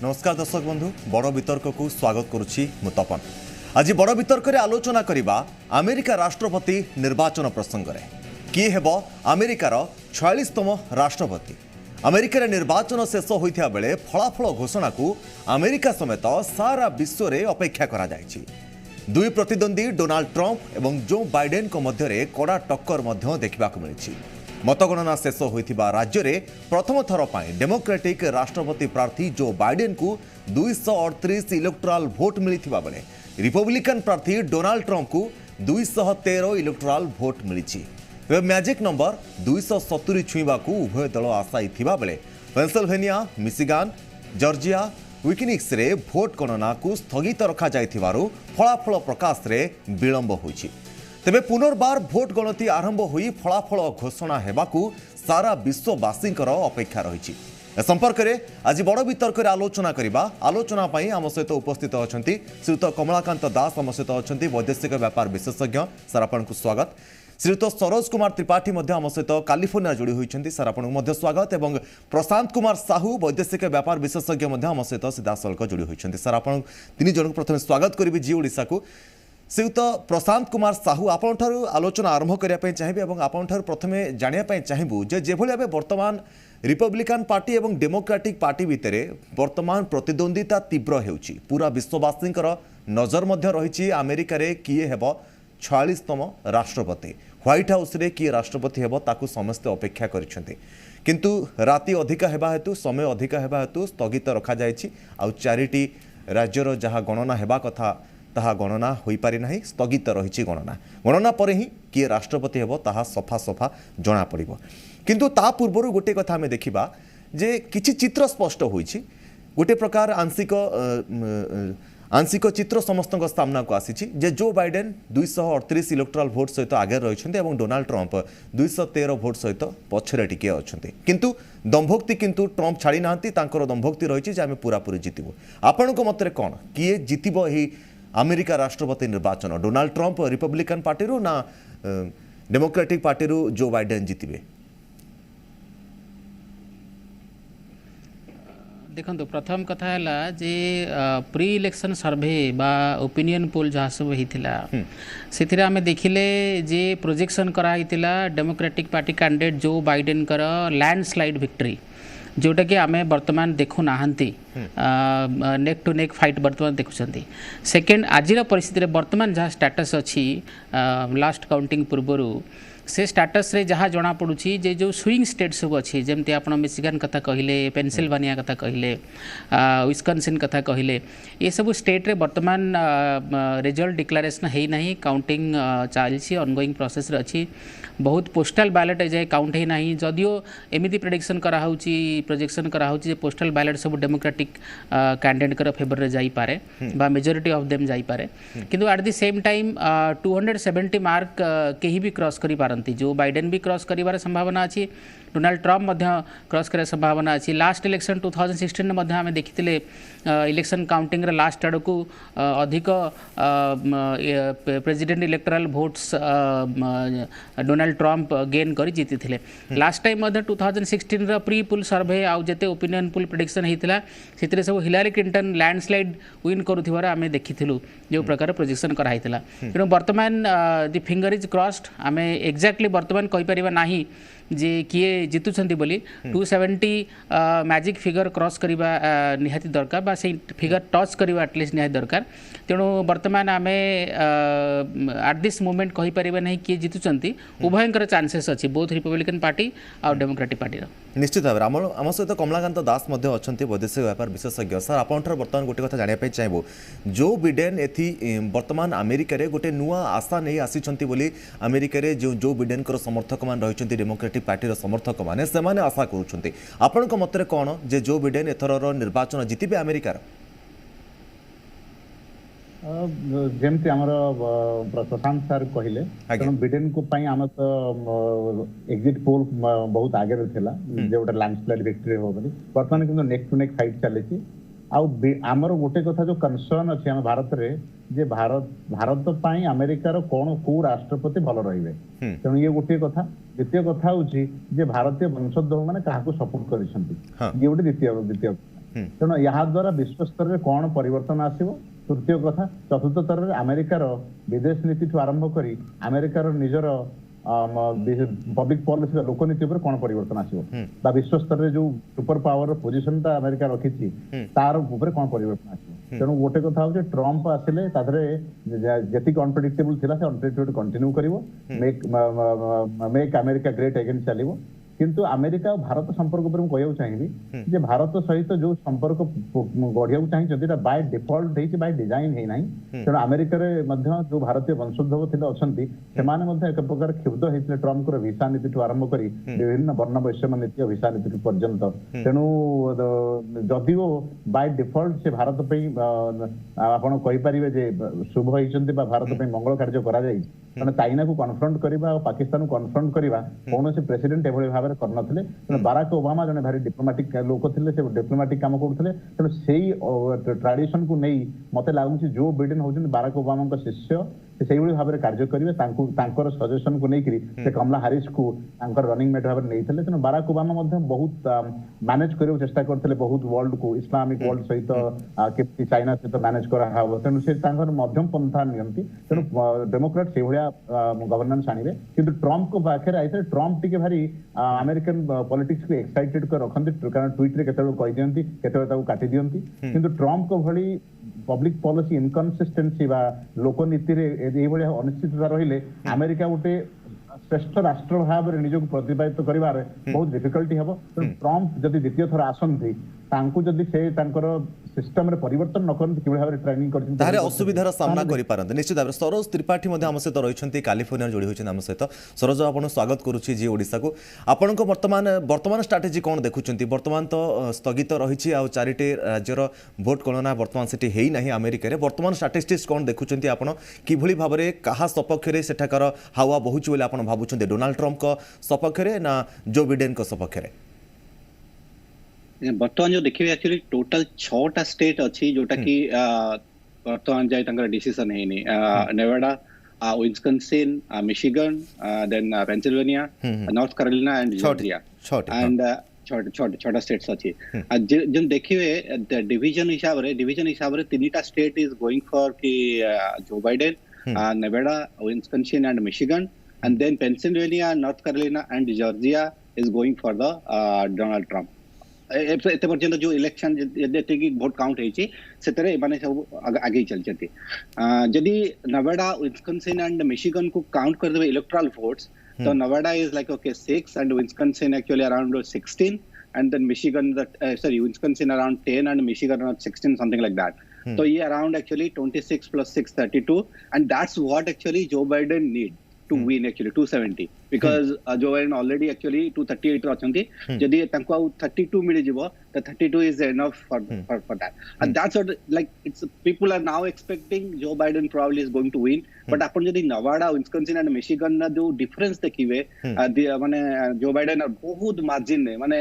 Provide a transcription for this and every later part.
नमस्कार दर्शक बंधु बड़ वितर्क को स्वागत करुच्ची मु तपन। आज बड़ वितर्क रे आलोचना करिबा अमेरिका राष्ट्रपति निर्वाचन प्रसंग रे किए हेबो अमेरिकार 46तम राष्ट्रपति। अमेरिका रे निर्वाचन शेष होइथिया बेले फलाफल घोषणा को अमेरिका समेत सारा विश्व रे अपेक्षा करा जायछि। दुई प्रतिद्वंदी डोनाल्ड ट्रंप एवं जो बाइडेन को मध्य रे कड़ा टक्कर मध्य देखा मिली। मतगणना शेष होइथिबा राज्य रे प्रथम थर पाई डेमोक्रेटिक राष्ट्रपति प्रार्थी जो बाइडेन को 238 इलेक्टोराल भोट मिलिथिबा बेले रिपब्लिकन प्रार्थी डोनाल्ड ट्रंप को 213 इलेक्टोराल भोट मिली। मैजिक नंबर 270 छुईबा को उभय दल आशायी थिबा बेले पेंसिल्वेनिया, मिशिगान, जॉर्जिया, विकिनिक्स रे भोट गणना को स्थगित रखा जाइथिबारु फलाफल प्रकाश रे विलंब होइछि। तेबे पुनर्बार भोट गणति आरंभ होई फलाफल घोषणा हेबाकू सारा विश्ववासी अपेक्षा रही। संपर्क में आज बड़ वितर्क आलोचना करबा। आलोचना पाई आम सहित उपस्थित अछंती श्रीयुत कमलाकांत दास, आम सहित अछंती वैदेशिक व्यापार विशेषज्ञ। सर आपनकु स्वागत। श्रीयुत सरोज कुमार त्रिपाठी आम सहित कैलिफोर्निया जोड़ी होइछंती, सर आपनकु स्वागत। एवं प्रशांत कुमार साहू वैदेशिक व्यापार विशेषज्ञ आम सहित सीधासलख जोड़ी होइछंती। सर आपन तीन जन प्रथम स्वागत करी जी ओडिशा को। श्रीयुत प्रशांत कुमार साहू आपन आलोचना आरंभ करने चाहिए और आपन प्रथम जानापी चाहबू जे भाई बर्तमान रिपब्लिकन पार्टी और डेमोक्रेटिक पार्टी भितर बर्तमान प्रतिद्वंदिता तीव्र होउची। पूरा विश्ववासी नजर रही अमेरिका रे किए हेब 46तम राष्ट्रपति। व्हाइट हाउस रे किए राष्ट्रपति हेब ताकू समस्त अपेक्षा करिसेंती, किंतु राति अधिका हेबा हेतु समय अधिका हेबा हेतु स्थगित रखा जायछि। आ चारिटी राज्यर जहाँ गणना हेबा कथा ताहा गणना होई पारि नाही, स्थगित रही गणना। गणना पर ही किए राष्ट्रपति हेबो ताहा सफा सफा जना पड़िबो। किंतु ता पूर्व गोटे कथा आमे देखिबा जे किछि चित्र स्पष्ट होइछि। गोटे प्रकार आंशिक चित्र समस्त सामना को आसी जे जो बाइडेन 238 इलेक्टोराल भोट सहित आगे रही और डोनाल्ड ट्रंप 213 भोट सहित पछरे टिके अछंती। किंतु दंभोक्ति किंतु ट्रंप छाड़ी नांती, तांकर दंभोक्ति रही जे आमे पूरापूरी जितिबो। आपनको मतरे कोन किए जितिबो एही अमेरिका राष्ट्रपति निर्वाचन? डोनाल्ड ट्रंप रिपब्लिकन पार्टी रो ना डेमोक्रेटिक पार्टी रो जो बाइडेन जीतिबे? देखो प्रथम कथा है जे प्री इलेक्शन सर्वे बा ओपिनियन पोल जहाँ सब होता से आम देखिले जे प्रोजेक्शन कराइला democratic party candidate Joe Biden कर लैंडस्लाइड विक्ट्री जोटा कि आम बर्तमान देखु ना नेक टू नेक फाइट बर्तमान देखुं। सेकेंड आज परिस्थिति बर्तमान जहाँ स्टेटस अच्छी लास्ट काउंटिंग पूर्वर से स्टेटस रे जहाँ जना पड़ुछि जे जो स्विंग स्टेट सब अच्छी जमती आप मिशिगन कथा कहले, पेंसिल्वेनिया कथा कहले, विस्कन्सिन कथा कहले, ये सब स्टेट रे बर्तमान रिजल्ट डिक्लेरेशन है ना, काउंटिंग चलती ऑनगोइंग प्रोसेस रे अच्छी। बहुत पोस्टल बैलेट एजाए काउंट है ना, जदियो एमती प्रेडिक्शन कराऊँगी प्रोजेक्शन कराऊँगी पोस्टल बैलेट सब डेमोक्रेटिक कैंडिडेट कर फेवर रे जाई पारे बा मेजॉरिटी ऑफ देम जाई पारे। किंतु at the same time 270 mark कहीं भी क्रॉस करी पारंती। जो बाइडेन भी क्रॉस करिवार संभावना अच्छी, डोनाल्ड ट्रंप क्रॉस कर संभावना अच्छी। लास्ट इलेक्शन 2016 में आम देखी इलेक्शन काउंटिंग लास्ट आड़ को अधिक president electoral votes Donald Trump gain कर जीति थे। लास्ट टाइम 2016 प्री पुल सर्वे आउ जेते ओपिनियन पुल प्रेडिक्शन होता से सब हिलारी क्लिंटन लैंडस्लाइड विन करुथिबार आमे देखिथिलु जो प्रकार प्रोजेक्शन कराइथिला। तेणु वर्तमान दि फिंगर इज क्रॉस्ड। आमे एक्जाक्टली वर्तमान कहि परिबा नाही जे किए जितुछंती बोली। 270 मैजिक फिगर क्रॉस करिबा निहाती दरकार बा से फिगर टच करिबा एटलिस्ट निहाती दरकार। तेणु वर्तमान आमे एट दिस मोमेंट कहि परिबा नाही किए जितुछंती। उभयंकर चांसेस अछि बोथ रिपब्लिकन पार्टी और डेमोक्रेटिक पार्टी रो। निश्चित भाव आम सहित कमलाकांत दास अच्छा वैदेशिक व्यापार विशेषज्ञ। सर आप बर्तमान गोटे कथा जानापी चाहबू जो बिडेन एथि बर्तमान अमेरिका रे गोटे नुआ आशा नहीं आसी बोली अमेरिका रे जो बिडेन समर्थक मान रही डेमोक्रेटिक पार्टी समर्थक मैंने से आशा करुँच। आपण मतरे कौन जे जो बिडेन एथर निर्वाचन जीतिबे अमेरिकार? जेमती आमर प्रशांत सर कहले कारण बिडेन को पई आम तो एग्जिट पोल बहुत आगे थिला जे गोटे लैंडस्लाइड विक्ट्री हो बोली। वर्तमान किंतु नेक टू नेक फाइट चलेछि। आमर गोटे कथा जो कंसर्न अच्छी आम भारत रे जे भारत पाई अमेरिकार कौन को राष्ट्रपति भल रहिबे। तेणु ये गोटे कथा। द्वितीय कथा हूँ जे भारतीय वंशोद्भव मैंने क्या सपोर्ट कर ये गोटे द्वितीय तेणु यहाँ द्वारा विश्व स्तर में कौन परिवर्तन आसिबो तृतीय कथा चतुर्थ स्तर में अमेरिकार विदेश नीति ठू आरंभ करी अमेरिकार निजर पब्लिक पॉलिसी लोकनीति उपर कौन परिवर्तन आसिबो बा विश्व स्तर में जो सुपर पावर पोजिशन ता अमेरिका रखी तार उपर कौन परिवर्तन आसिबो तेणु गोटे कथा हो ट्रम्प आसिले ताधरे जेतिक अनप्रेडिक्टेबल थिला से अनप्रेडिक्टेबल कंटिन्यू करिवो मेक अमेरिका ग्रेट अगेन चलिवो किंतु अमेरिका और भारत संपर्क पर कहूँ चाहिए जे भारत सहित जो संपर्क गढ़िया चाहिए बाय डिफॉल्ट है बाय डिजाइन है नहीं तेणु अमेरिका जो भारतीय वंशोद्भव थे अच्छा एक प्रकार क्षुब्ध होते ट्रम्प भिसा नीति आरंभ कर विभिन्न वर्ण वैषम्य नीति भिसा नीति पर्यंत तेणु जदिओ बाय डिफॉल्ट से भारत आपड़ कहींपारे शुभ होती भारत मंगल कार्य कर चाइना को कन्फ्रंट करवा पाकिस्तान को कन्फ्रंट करवा कौन से प्रेसिडेंट एभली भाव करनथिले बाराक ओबामा जने भारी डिप्लोमेटिक लोक थिले से डिप्लोमेटिक काम करथले तेणु सेही ट्रेडिशन को नहीं मते लागुची जो बिडेन होजन बाराक ओबामा का शिष्य से भाव में कार्य करेंगे सजेसन को लेकर से कमला हारिस को रनिंग मेट भाव में नहीं तेणु बाराक ओबामा बहुत मैनेज करने चेष्टा करते बहुत वर्ल्ड को इस्लामिक वर्ल्ड सहित चाइना सहित मैनेज करा तेणु से मध्यम पंथा नियंती तेणु डेमोक्रेट से गवर्नेंस आने किंतु ट्रम्प को पाखे आई ट्रम्प टी भारी अमेरिकन पॉलिटिक्स को एक्साइटेड कर रखते कारण ट्वीट रे केते कहि दियंती केते काटि दियंती किंतु ट्रम्प को भली पब्लिक पॉलिसी इनकन्सिस्टेंसी बा लोकनीति रे ए भली अनिश्चितता रहिले अमेरिका गोटे श्रेष्ठ राष्ट्र भाव में निजक प्रतिपादित करिवार बहुत डिफिकल्टी हबो ट्रम्प जदि द्वितीय थर आसंती तांको जदि से तांकर सिस्टम रे परिवर्तन न करन कि भाव रे ट्रेनिंग करथिन तारे असुविधार सामना करि पारन निश्चित भाव सरोज त्रिपाठी मध्ये हम सहित रहिछंती कैलिफोर्निया जोडी होछन हम सहित सरोज आपण स्वागत करूछि जी ओडिसा को आपण को वर्तमान स्ट्रैटेजी कोन देखुछंती वर्तमान तो स्थगित रहिछि आ चारिटे राज्यर वोट गणना वर्तमान सेठी हेई नाही अमेरिका रे वर्तमान स्ट्रैटेजिस्ट कोन देखुछंती आपण कि भली भाव रे कहा सपक्ष रे सेठाकर हावा बहुछि बोले आपण भाबुछंती डोनाल्ड ट्रम्प को सपक्ष रे ना जो बिडेन को सपक्ष रे बर्तमान जो देखिए एक्चुअली टोटल 6टा स्टेट अच्छी जोटा कि बर्तमान जाए तंकर डिसीजन है नहीं Nevada Wisconsin Michigan then Pennsylvania North Carolina and Georgia and छोटा स्टेट्स अच्छी जन देखिए डिवीजन हिसाब रे तीनटा स्टेट इज गोइंग फॉर कि Joe Biden Nevada Wisconsin and Michigan and then Pennsylvania North Carolina and Georgia is going for the Donald Trump एते पर्यंत जो इलेक्शन जते की वोट काउंट होईची सेतरे माने सब आगे चल चलते जदी नेवाडा विस्कॉन्सिन एंड मिशिगन को काउंट कर देबे इलेक्टोरल वोट्स तो Nevada is like okay 6 and Wisconsin actually around 16 and then Michigan Wisconsin around 10 and Michigan around 16 something like that तो ये around actually 26 plus 6 32 and that's what actually Joe Biden need to win actually 270 because Joe Biden already actually 238 रचंती जदी तांको 32 मिली जिवो तो 32 is enough for that and that's what like it's people are now expecting Joe Biden probably is going to win but अपन जदी Nevada Wisconsin and Michigan ना जो difference देखिबे माने Joe Biden बहुत margin ने माने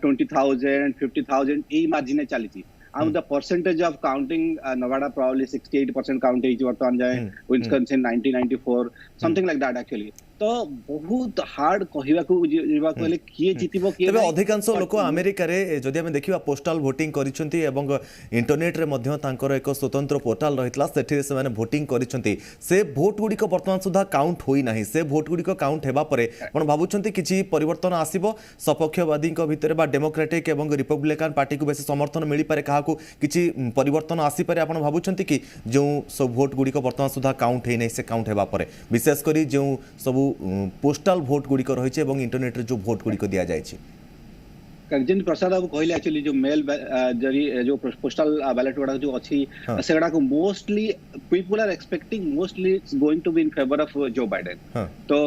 20,000 50,000 ए मार्जिन ने चलीची and the percentage of counting Nevada probably 68% count है वर्तमान जाए Wisconsin 94 something like that actually तो बहुत हार्ड कहवा को जीवा कहले किए जीतिबो किए तबे अधिकांश लोक अमेरिका रे जदि हम देखिबा पोस्टल वोटिंग करिसंती एवं इंटरनेट रे मध्य तांकर एक स्वतंत्र पोर्टल रहितला सेठी से माने वोटिंग करिसंती से वोट गुडी को वर्तमान सुधा काउंट होई नाही से वोट गुडी को काउंट हेबा परे कोन भाबुचंती किछि परिवर्तन आसीबो सपक्षवादी को भितरे बा डेमोक्रेटिक एवं रिपब्लिकन पार्टी को बेसी समर्थन मिली पारे काहा को किछि परिवर्तन आसी पारे आपण भाबुचंती कि जो सब वोट गुडी को वर्तमान सुधा काउंट हे नै से काउंट हेबा परे विशेष करी जो सब पोस्टल वोट गुडी को रहिছে এবং इंटरनेट रे जो वोट गुडी को दिया जायछि करजन प्रसाद बाबू कहले एक्चुअली जो मेल जो पोस्टल बैलेट वाला जो अछि सेगडा को mostly people are expecting mostly it's going to be in favour of Joe Biden तो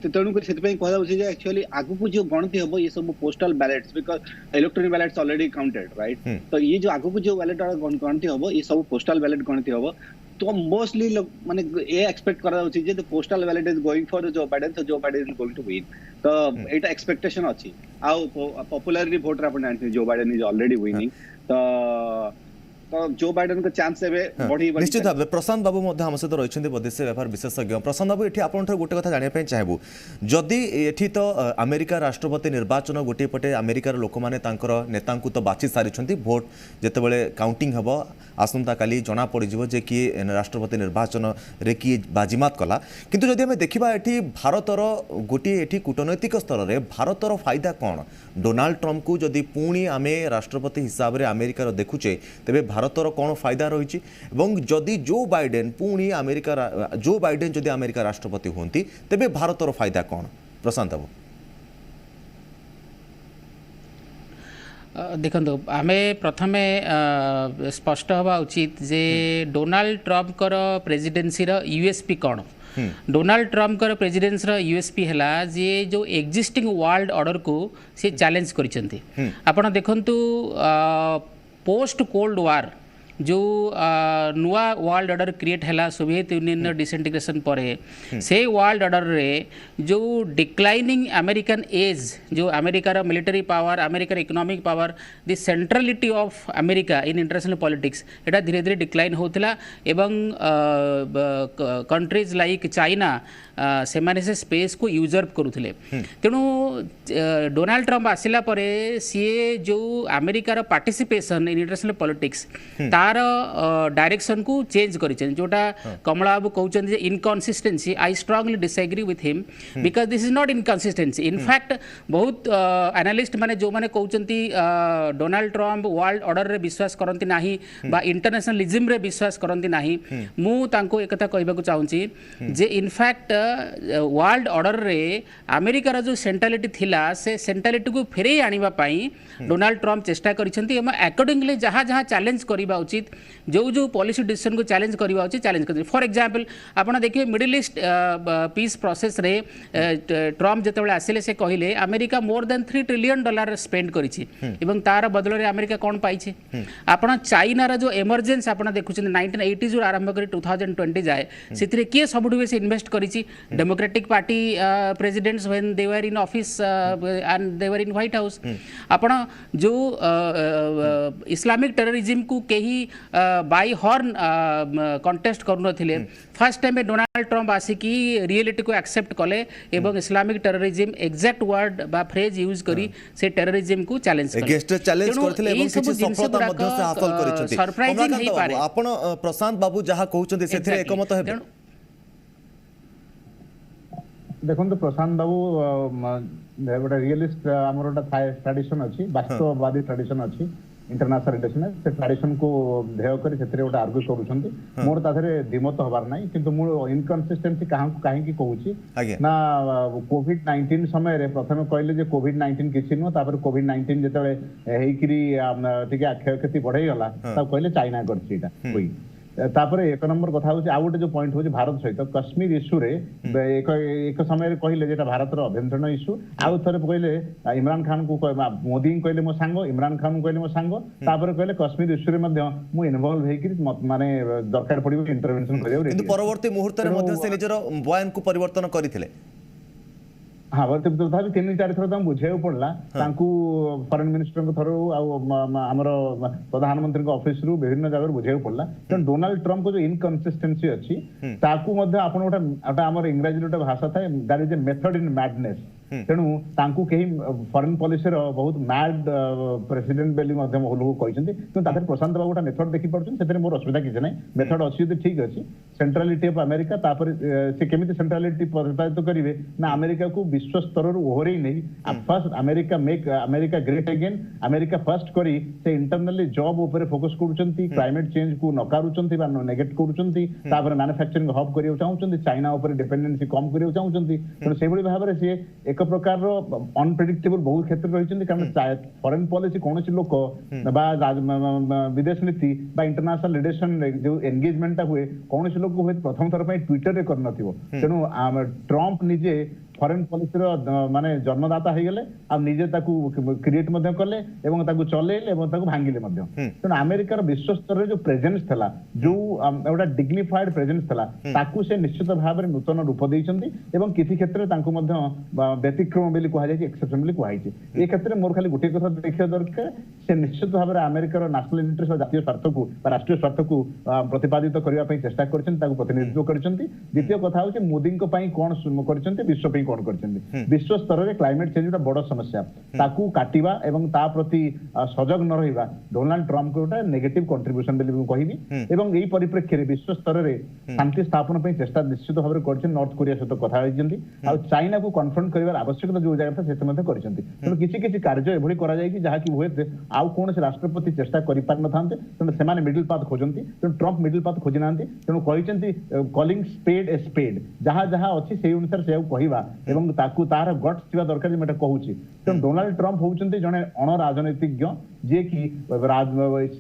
तेणु कर सेति पई कहला जे एक्चुअली आगु को जो गणति हबो ये सब postal ballets because electronic ballets already counted right तो ये जो आगु को जो बैलेट गणति हबो ये सब पोस्टल बैलेट गणति हबो तो मोस्टली लोग माने ये एक्सपेक्ट करा होची जे the postal ballot is going for Joe Biden तो Joe Biden is going to win तो एटा एक्सपेक्टेशन अछि आ पॉपुलरली वोटर अपन जो बाइडेन इज ऑलरेडी विनिंग तो तो जो बाइडेन को चांस एबे बढ़ी निश्चित भाव प्रशांत बाबू आम सहित रही बैदेशिक व्यापार विशेषज्ञ प्रशांत बाबू ये आपंठ गोटे कथा जानापी चाहबू जदि ये तो अमेरिका राष्ट्रपति निर्वाचन गोटे पटे अमेरिकार लोक मैंने नेता तो बाछि सारी भोट जितेबाला काउंटिंग हम आसंता काली जना पड़ जे किए राष्ट्रपति निर्वाचन रे किए बाजीमात कला किंतु जदि आम देखा ये भारतर गोटे ये कूटनैतिक स्तर में भारतर फायदा कौन डोनाल्ड ट्रंप को जदि पुणी आम राष्ट्रपति हिसाब से अमेरिकार देखुचे तेरे भारतर कौन फायदा रही जदि जो बाइडेन पुणी अमेरिका जो बाइडेन जदि अमेरिका राष्ट्रपति होती तेरे भारतर फायदा कौन प्रशांत बाबू देखो आम प्रथम स्पष्ट हवा उचित जे डोनाल्ड ट्रंप प्रेसिडेंसी यूएसपी कौन डोनाल्ड ट्रंप प्रेसिडेंसी यूएसपी है जे जो एक्जिस्टिंग वर्ल्ड ऑर्डर को सी चैलेंज करिसेंती आपण देखंतु पोस्ट कोल्ड वार जो नुआ वर्ल्ड ऑर्डर क्रिएट है सोवियत यूनियन डिसइंटीग्रेशन पर से वर्ल्ड ऑर्डर रे जो डिक्लाइनिंग अमेरिकन एज जो अमेरिकार मिलिटरी पावर अमेरिकार economic power the centrality of America in international politics एटा धीरे धीरे डिक्लाइन होतिला एवं कंट्रीज लाइक चाइना से माने से स्पेस को यूजर्व करुथिले तेणु डोनाल्ड ट्रंप आसिला परे सीए जो अमेरिकार पार्टिसिपेशन इन इंटरनेशनल पॉलिटिक्स तार डायरेक्शन को चेंज करिसेन जोटा कमला बाबू कहउछन जे inconsistency I strongly disagree with him because this is not inconsistency in fact बहुत एनालिस्ट माने जो माने कहउछंती डोनाल्ड ट्रंप वर्ल्ड ऑर्डर रे विश्वास करंती नाही बा इंटरनेशनलिज्म रे विश्वास करंती नाही मु तांको एकता कहबाकू चाहूची जे इनफैक्ट वर्ल्ड ऑर्डर रे अमेरिकार जो सेंट्रलिटी थिला से सेंट्रलिटी को फेरे आनिबा पाई डोनाल्ड ट्रंप चेष्टा करिसेंती एम अकॉर्डिंगली जहाँ जहाँ चैलेंज करबा उचित जो जो पॉलिसी डिसीजन को चैलेंज करबा उचित चैलेंज कर फॉर एग्जांपल आपण देखिए मिडिल ईस्ट पीस प्रोसेस रे ट्रंप जेतेबेले आसिले से कहिले America more than $3 trillion spend करिछि एवं तार बदल रे अमेरिका कोन पाइछि आपण चाइना रा जो इमर्जेंस आपण देखुछन 1980 जो आरंभ करी 2020 जाए सिथिरे के सबुठु बेसी इन्वेस्ट करिछि democratic party presidents when they were in office and they were in White House आपण जो इस्लामिक टेररिज्म को कहीं बाई हॉर्न कंटेस्ट करूनथिले फर्स्ट टाइम डोनाल्ड ट्रंप आसिकी रियलिटी को एक्सेप्ट कले एवं इस्लामिक टेररिज्म एग्जैक्ट वर्ड बा फ्रेज यूज करी से टेररिज्म को चैलेंज करथिले एवं किछि सफलता मध्य से हासिल करिछथि सरप्राइजिंग हे पारे आपण प्रशांत बाबू जहा कहउछथि सेथिरे एकमत हेबे देखो प्रशांत बाबू गोटे रियलिस्ट आमर गोटे ट्रेडिशन अच्छी वास्तववादी ट्रेडिशन अच्छी इंटरनेशनल रिलेशन से ट्रेडिशन को ध्येय कर गोटे आर्ग्यू करुछंती मोर ताधरे दिमत हबार नाही किंतु मु इनकन्सिस्टेंसी काहे कहूची ना कोविड-19 समय रे प्रथम कहले जे कोविड-19 किछि नो तापर कोविड-19 जेतले हेइकरी टिके क्षयक्षति बढ़ई गला तब कहले चाइना करछि एटा कोई तापर एक नंबर कथा होची आ गोटे जो पॉइंट होची भारत सहित कश्मीर इश्यू रे एक समय रे कहले जेटा भारतर अभ्यंतरण इश्यू आउ थरे कहले इमरान खान को मोदी कहले मो सांग इमरान खान कहले मो सांग तापर कहले कश्मीर इश्यू रे मध्ये मु इन्वॉल्व हेकि माने दरकार पड़िबो इंटरवेंशन करियो किंतु परवर्ती मुहूर्त रे मध्ये से निजर बयान को परिवर्तन करिथिले हाँ तथापि 3-4 थर बुझाइक पड़ा फॉरेन मिनिस्टर थरू आमर प्रधानमंत्री ऑफिस रु विभिन्न जगह बुझाइक पड़ा तेणु डोनाल्ड ट्रंप को जो इनकन्सिस्टेंसी अच्छी आमर इंग्राजी गोटे भाषा थाए that is a method in madness तेणु तांकू कहीं फॉरेन पॉलिसी रो बहुत मैड प्रेसिडेंट बेली लोग कहते प्रशांत बाबू गोटे मेथड देखी पार्टी मोर असुविधा किसी ना मेथड अच्छी ठीक अच्छी सेंट्रालिटी ऑफ अमेरिका से केमी सेंट्रालिटी प्रतिपादित करेंगे ना अमेरिका को विश्व स्तर ओहरई नहीं first America make America great again America first करी से इंटरनली जॉब ऊपर फोकस करुचंती क्लाइमेट चेंज को नकारुचंती बा नेगेट करुचंती तापर मैन्युफैक्चरिंग हब करियो चाहउचंती चाइना ऊपर डिपेंडेंसी कम करियो चाहउचंती तेणु सेभଳି भाबरे से एक प्रकार अनप्रेडिक्टेबल बहुत क्षेत्र रही कारण फॉरेन पॉलिसी कौन लोक विदेश नीति इंटरनेशनल रिलेशन जो एंगेजमेंट हुए कौन लोक हुए प्रथम थर ट्विटर रे कर तेणु ट्रंप निजे फॉरेन पॉलिसी माने जन्मदाता हो गले आ निजे ताकू क्रिएट मध्य कले एवं ताकू चलेले एवं ताकू भांगिले मध्य तेणु अमेरिकार विश्व स्तर रे जो प्रेजेंस थला जो एटा डिग्निफाइड प्रेजेंस थला ताकू से निश्चित भाव में नूतन रूप देइछंती एवं किसी क्षेत्र रे तांकू मध्य व्यतिक्रम बोली कहा जाय एक्सेप्शन बोली कहा जाय ए क्षेत्र में मोर खाली गुटे कथा देखिया दरकार से निश्चित भाव में अमेरिकार नेशनल इंटरेस्ट और जातीय स्वार्थ को राष्ट्रीय स्वार्थ को प्रतिपादित करबा पई चेष्टा करछन ताकू प्रतिनिधित्व करछंती द्वितीय कथा होचे मोदी को पई कोन करछंती विश्व पई कोन करछंती विश्व स्तर रे क्लाइमेट चेंज उटा बड़ समस्या ताकू काटिबा एवं ता प्रति सजग न रहिबा डोनाल्ड ट्रम्प को उटा नेगेटिव कंट्रीब्यूशन बोली कहबी एवं एई परिप्रेक्षी रे विश्व स्तर रे शांति स्थापन पई चेष्टा निश्चित भाव रे करछन नॉर्थ कोरिया सहित कथा होइछंती आ चाइना को कन्फ्रंट करबार आवश्यकता जो जगह था सेते मध्ये करछंती तेणु किछि कार्य एभली करा जाय कि जहा कि होते आउ कोन से राष्ट्रपति चेष्टा करि पार न थांते तेणु सेमाने मिडिल पाथ खोजंती तेणु ट्रम्प मिडिल पाथ खोजि नांती तेणु कहिछंती कॉलिंग स्पेड ए स्पेड जहा जहा अछि सेही अनुसार से कहबा एवं ताकू तार गट्स थिबा दरकार जे मटे कहूची तेणु डोनाल्ड ट्रम्प होउचंती जने अण राजनीतिज्ञ जे कि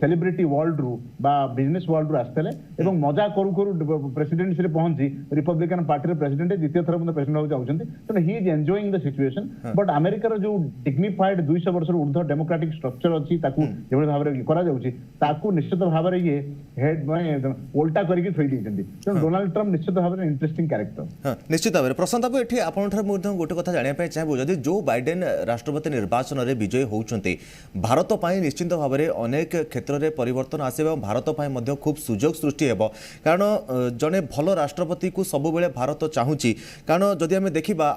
सेलिब्रिटी वर्ल्ड रु बा बिजनेस वर्ल्ड रु आस्तले एवं मजा करू करू प्रेसिडेंसी रे पहुंची रिपब्लिकन पार्टी रे प्रेसिडेंट द्वितीय थर मध्ये प्रेसिडेंट हो जाउचंती तेणु he is enjoying the situation but America रो जो डिग्निफाइड 200 वर्ष रो ऊर्ध्व डेमोक्रेटिक स्ट्रक्चर अछि ताकू जेबे भाव रे करा जाउची ताकू निश्चित भाव रे ये हेड माने उल्टा करके थई दिजंती तेणु डोनाल्ड ट्रम्प निश्चित भाव रे इंटरेस्टिंग कैरेक्टर हां निश्चित भाव रे प्रशांत बाबू एठी आपण ठर मध्ये गोटे कथा जानिया पे चाहबो जदि जो बाइडेन राष्ट्रपति निर्वाचन रे विजय होउचंती भारत पाई निश्चित भाव रे अनेक क्षेत्र रे परिवर्तन आसीबा भारत पाई मध्ये खूब सुजोग सृष्टि हेबो कारण जने भलो राष्ट्रपति को सब बेले भारत चाहूची कारण जदि हमें देखिबा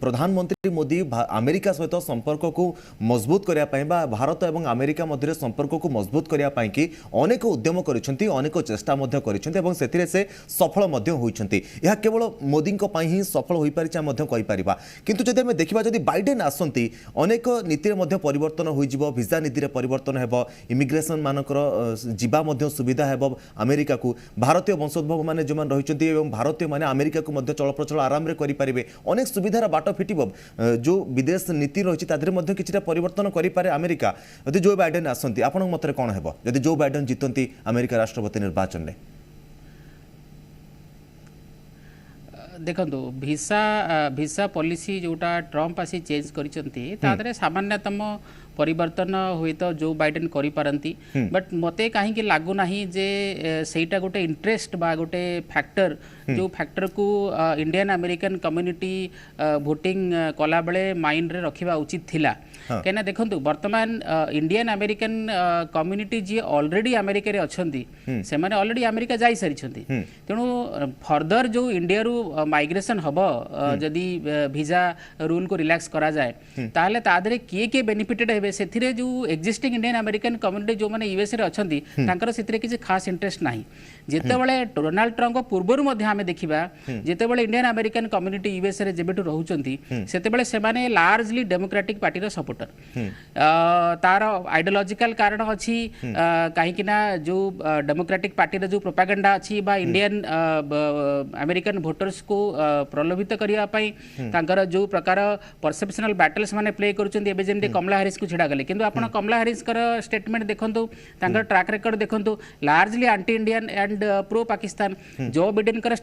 प्रधानमंत्री मोदी अमेरिका सहित संपर्क को मजबूत करिया पाई बा भारत एवं अमेरिका मध्य संपर्क को मजबूत करिया पाई कि अनेक उद्यम करिसेंती अनेक चेष्टा मध्य करिसेंती एवं सेतिरे से सफल मध्य होइछंती यह केवल मोदी को पाई ही सफल होई पारिचा मध्य कहि परिबा किंतु जदि हमें देखिबा जदि बाइडेन आसंती अनेक नीति मध्य परिवर्तन होई जिवो वीजा नीति रे परिवर्तन हेबो इमिग्रेशन मानकर जिबा मध्य सुविधा हेबो अमेरिका को भारतीय वंशोद्भव माने जमान रहिचंती एवं भारतीय माने अमेरिका को मध्य चल प्रचल आराम रे करि परिबे अनेक सुविधार बाट फिटिबो जो विदेश नीति रहिछि तादरे मध्य किछिटा परिवर्तन करि पारे अमेरिका जदि जो बाइडेन आसंती आपन मतरे कोन हेबो जदि जो बाइडेन जितंती अमेरिका राष्ट्रपति निर्वाचन रे देखो भिसा पॉलिसी जोटा ट्रम्प आसी चेंज करिसंती तादरे सामान्यतम परिवर्तन हुए तो जो बाइडेन करि पारंती बट मते काहे कि लागु नाही जे सेटा गोटे इंटरेस्ट बा गोटे फैक्टर जो फैक्टर को इंडियन अमेरिकन कम्युनिटी वोटिंग कला बेले माइंड रे रखिबा उचित थिला केना देखंतु वर्तमान इंडियन अमेरिकन कम्युनिटी जी ऑलरेडी अमेरिका रे अछंती से माने ऑलरेडी अमेरिका जाई सरिछंती तेनु फर्दर जो इंडिया रु माइग्रेशन हबो जदी वीजा रूल को रिलैक्स करा जाए ताले तादरे के बेनिफिटेड हेबे सेथिरे जो एक्जिस्टिंग इंडियन अमेरिकन कम्युनिटी जो माने यूएस रे अछंती तांकर सेथिरे किछि खास इंटरेस्ट नाही जेतेबेले डोनाल्ड ट्रम्प को पूर्वरु मध्ये हमें देखिबा जेतेबेले इंडियन अमेरिकन कम्युनिटी यूएस रे जेबेटु रहउचंती सेतेबेले से माने लार्जली डेमोक्रेटिक पार्टी रो सपोर्टर तार आइडियोलॉजिकल कारण अछि काहे कि ना जो डेमोक्रेटिक पार्टी रे जो प्रोपेगेंडा अछि बा इंडियन अमेरिकन वोटर्स को प्रलोभित करिया पई तांकर जो प्रकार परसेप्शनल बैटल्स माने प्ले करूचंती एबे जेंते कमला हैरिस को छिड़ा गले किंतु आपण कमला हैरिस कर स्टेटमेंट देखंतु तांकर ट्रैक रिकॉर्ड देखंतु largely anti Indian and pro Pakistan जो बाइडेन कर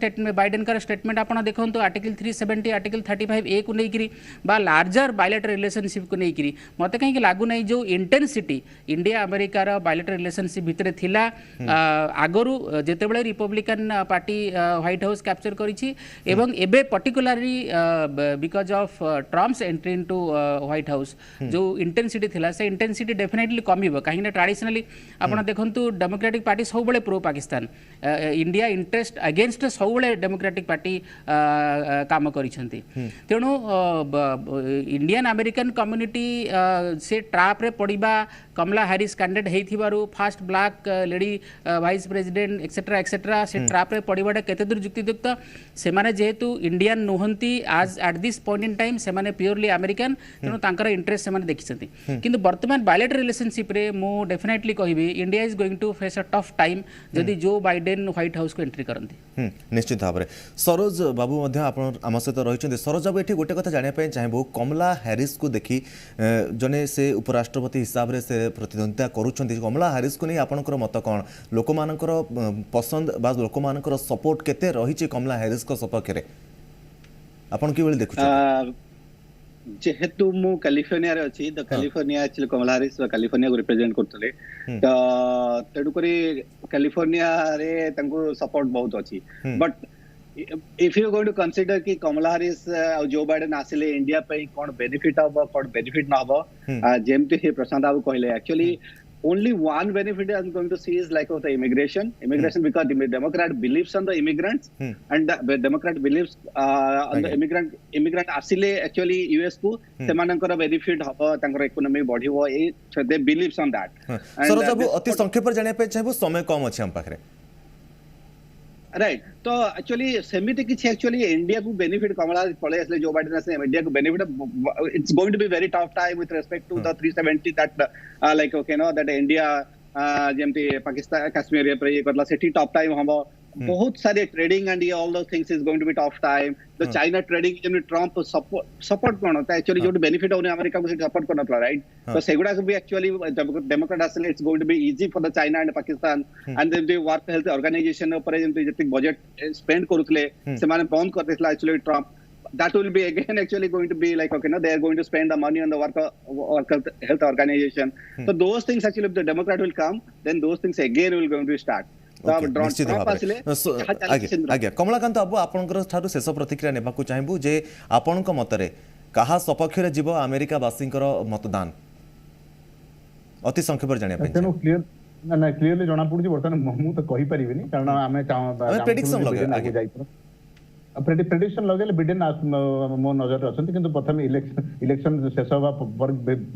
स्टेटमेंट आपण देखंतु आर्टिकल 370 आर्टिकल 35 ए को नेकिरी बा लार्जर बायलैटरल रिलेशनशिप को नेकिरी मते कहीं लागू नहीं जो इंटेंसिटी इंडिया अमेरिका रो बायलैटरल रिलेशनशिप भितरे थिला आगरु जेतेबेले Republican party White House capture करिछि एवं एबे particularly because of Trump's entry into White House जो इंटेंसिटी थिला से इंटेंसिटी डेफिनेटली कमिबो काहे ना ट्रेडिशनली आपण देखंतु डेमोक्रेटिक पार्टी सब बेले pro Pakistan India interest against सब बेले डेमोक्रेटिक पार्टी काम करिसंती तेणु इंडियन अमेरिकन कम्युनिटी से ट्रैप रे पड़िबा कमला हैरिस कैंडिडेट हेथिबारु first black lady vice president etcetera etcetera से ट्रैप रे पड़िबाटा केते दूर युक्तियुक्त से माने जेहेतु इंडियन नोहंती आज at this point in time से माने प्योरली अमेरिकन तेणु तांकर इंटरेस्ट से माने देखिसंती किंतु वर्तमान बायलैटरल रिलेशनशिप रे मो डेफिनेटली कहबी India is going to face a tough time जदि जो बाइडेन व्हाइट हाउस को एंट्री करंती निश्चित भाव में सरोज बाबू मध्य आपण आम सहित रही सरोज बाबू ये गोटे कथा जानापी चाहबू कमला हैरिस को देखी जने से उपराष्ट्रपति हिसाब से प्रतिद्वंदिता करुँच कमला हैरिस को नहीं आपंकर मत कौन लोक मानकर पसंद बा लोक मानकर सपोर्ट केते रही कमला हैरिस को सपक्ष आपण कि बेले देखु जेहेतु मु कैलिफोर्निया रे अछि the California actually Kamala Harris California को रिप्रेजेंट करतले तो तेडु करी कैलिफोर्निया रे तांको सपोर्ट बहुत अछि but if you going to consider कि कमला हैरिस और जो बाइडेन आसिले इंडिया पे कोन बेनिफिट हबो कोन बेनिफिट न हबो जेमति हे प्रशांत बाबू कहले actually only one benefit I'm going to see is like of the immigration because the Democrat believes on the immigrants and the Democrat believes on the immigrant asile actually US ku semanankara benefit habo tankara economy badhibo they believes on that Saroj Babu अति संक्षेप पर जानिया पे चाहबो समय कम अछि हम पाखरे right तो एक्चुअली सेमिति किछि एक्चुअली इंडिया को बेनिफिट कमला पळे असले जो बाइडेन असले इंडिया को benefit it's going to be very tough time with respect to the 370 that like okay no that India जेमति पाकिस्तान कश्मीर पर ये करला सेठी टफ टाइम हमो बहुत सारे trading and all those things is going to be tough time the China trading जेम Trump support कोन होता एक्चुअली जो बेनिफिट होने अमेरिका को सपोर्ट करन पड़ा राइट तो सेगुडा को भी एक्चुअली डेमोक्रेट असले it's going to be easy for the China and Pakistan and then the World Health Organisation ऊपर जेमति जति बजट स्पेंड करथले से माने बंद कर देथला actually Trump that will be again actually going to be like okay no they are going to spend the money on the world health organization so those things actually if the Democrat will come then those things again will going to start आज्ञा कमलाकांत बाबू आपनकर ठारू शेष प्रतिक्रिया नेबाकू चाहबू जे आपनक मतरे कहा सपक्ष जीव America वासींकर मतदान अति संक्षेप जानिया पे तेनो क्लियर ना क्लियरली जाना पड़ुची बर्तन मु तो कहि परिबिनी कारण आमे प्रेडिक्शन लगे आगे जाई प्रेडिक्शन लगेले बिडेन मो नजर अछंती किंतु प्रथम इलेक्शन शेष होबा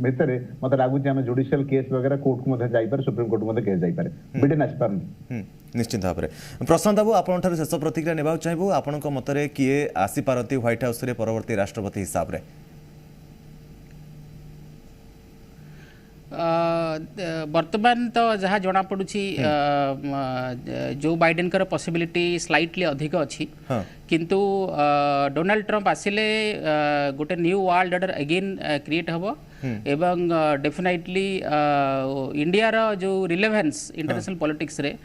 भितरे मते लागु जे हम जुडिशियल केस वगैरह कोर्ट को मध्ये जाई पर सुप्रीम कोर्ट मध्ये केस जाई पारे बिडेन आस पर निश्चित भाव में प्रशांत बाबू आपन ठार शेष प्रतिक्रिया नेबा चाहबो आपनक मतरे किए आसी पारती व्हाइट हाउस रे परवर्ती राष्ट्रपति हिसाब रे वर्तमान तो जहाँ जना पड़ुछि जो बाइडेन कर पॉसिबिलिटी स्लाइटली अधिक अच्छी किंतु डोनाल्ड ट्रम्प आसिले गोटे new world order again create हबो एवं डेफिनेटली इंडिया रो जो रिलेवेंस इंटरनेशनल पॉलिटिक्स रे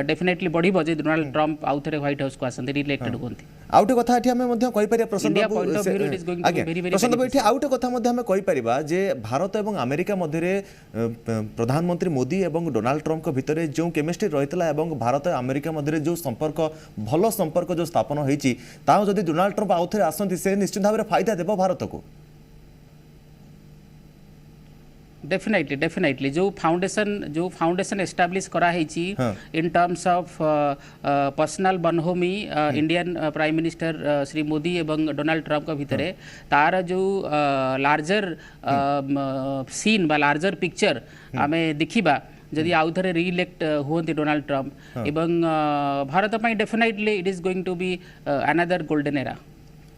डेफिनेटली बढ़िबो जे डोनाल्ड ट्रम्प आउ थरे व्हाइट हाउस को आसंते रिइलेक्टेड होंती आउटे कथा एठी हमें मध्ये कहि परिया प्रसन्न प्रसन्न एठी आउटे कथा मध्ये हमें कहि परिबा जे भारत एवं अमेरिका मध्ये रे प्रधानमंत्री मोदी एवं डोनाल्ड ट्रम्प को भितरे जो केमिस्ट्री रहितला एवं भारत अमेरिका मध्ये रे जो संपर्क भलो संपर्क जो स्थापन होईची ता जदि डोनाल्ड ट्रम्प आउ थरे आसंती से निश्चित भाव रे फायदा देबो भारत को डेफिनेटली जो फाउंडेशन एस्टाब्लिश करा हेची in terms of personal bonhomie Indian prime minister Shri Modi एवं डोनाल्ड ट्रम्प के भितरे तार जो लार्जर सीन बा लार्जर पिक्चर आमे देखिबा जदि आउ थरे रिइलेक्ट होंती डोनाल्ड ट्रम्प एवं भारत पई definitely it is going to be another golden era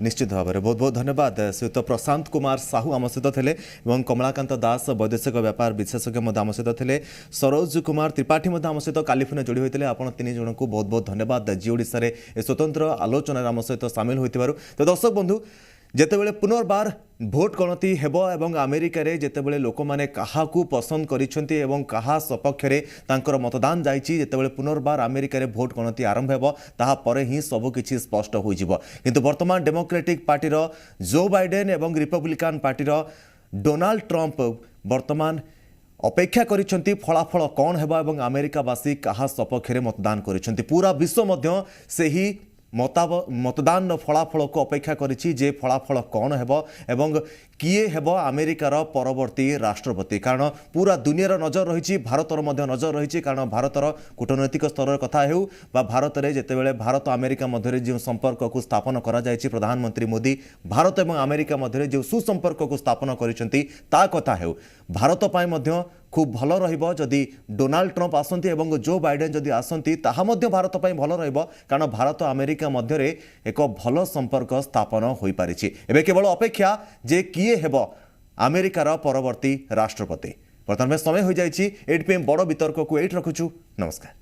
निश्चित भाव में बहुत बहुत धन्यवाद श्रीयुत प्रशांत कुमार साहू आम सहित थे और कमलाकांत दास वैदेशिक व्यापार विशेषज्ञ आम सहित थे सरोज कुमार त्रिपाठी आम सहित कैलिफोर्निया जोड़ी होते आपन तीन जन को बहुत बहुत धन्यवाद जी ओडिशा रे स्वतंत्र आलोचना आम सहित सामिल होइतिबारु तो दर्शक बंधु जेतेबेले पुनर्बार भोट गणति हेबो एवं अमेरिका रे जेतेबेले लोक माने काहाकू पसंद करिसेंती एवं काहा सपक्ष रे तांकर मतदान जाईची जेतेबेले पुनर्बार अमेरिका रे भोट गणति आरंभ हेबो ताहा परे ही सब किछि स्पष्ट होई जिवो किंतु वर्तमान डेमोक्रेटिक पार्टी रो जो बाइडेन एवं रिपब्लिकन पार्टी रो डोनाल्ड ट्रम्प वर्तमान अपेक्षा करिसेंती फलाफल कौन हेबो एवं अमेरिकावासी काहा सपक्ष रे मतदान करिसेंती पूरा विश्व मध्य सेही मतदान फलाफल को अपेक्षा करिछि जे फलाफल कौन हेबो एवं किए हेबो अमेरिकार परवर्ती राष्ट्रपति कारण पूरा दुनियार नजर रही भारतर मध्य नजर रही कारण भारतर कूटनैतिक स्तर कथा हेउ बा भारत रे जेतेबेले भारत अमेरिका मध्य जो संपर्क को स्थापन करा जायछि प्रधानमंत्री मोदी भारत एवं अमेरिका मध्य जो सुसंपर्क को स्थापन करिसेंती ता कथा हेउ भारत पाई मध्य खूब भल रहिबो जदि डोनाल्ड ट्रम्प आसंती एवं जो बाइडेन जदि आसंती ताहा मध्य भारत पाई भल रहिबो कारण भारत अमेरिका मध्य रे एक भल संपर्क स्थापन होई पारिछि एबे केवल अपेक्षा जे किए हेबो अमेरिकार परवर्ती राष्ट्रपति वर्तमान में समय हो जाइछि 8 PM बड़ वितर्क को 8 रखुछु नमस्कार।